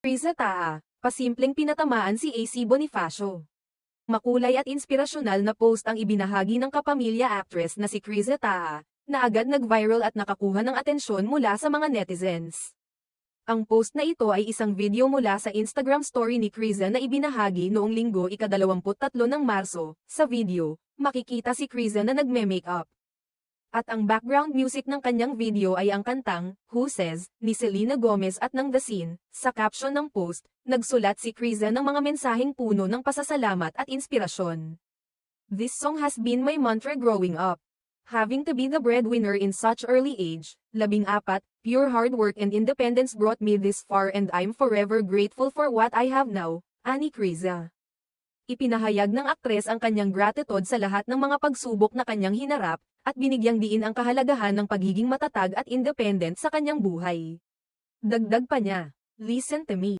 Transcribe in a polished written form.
Criza Taha, pasimpleng pinatamaan si AC Bonifacio. Makulay at inspirasyonal na post ang ibinahagi ng kapamilya actress na si Criza Taha, na agad nag-viral at nakakuha ng atensyon mula sa mga netizens. Ang post na ito ay isang video mula sa Instagram story ni Criza na ibinahagi noong Linggo ika-23 ng Marso. Sa video, makikita si Criza na nagme-makeup. At ang background music ng kanyang video ay ang kantang Who Says ni Selena Gomez at ng The Scene. Sa caption ng post, nagsulat si Criza ng mga mensaheng puno ng pasasalamat at inspirasyon. This song has been my mantra growing up. Having to be the breadwinner in such early age, 14, pure hard work and independence brought me this far and I'm forever grateful for what I have now, ani Criza. Ipinahayag ng aktres ang kanyang gratitude sa lahat ng mga pagsubok na kanyang hinarap, at binigyang diin ang kahalagahan ng pagiging matatag at independent sa kanyang buhay. Dagdag pa niya, listen to me.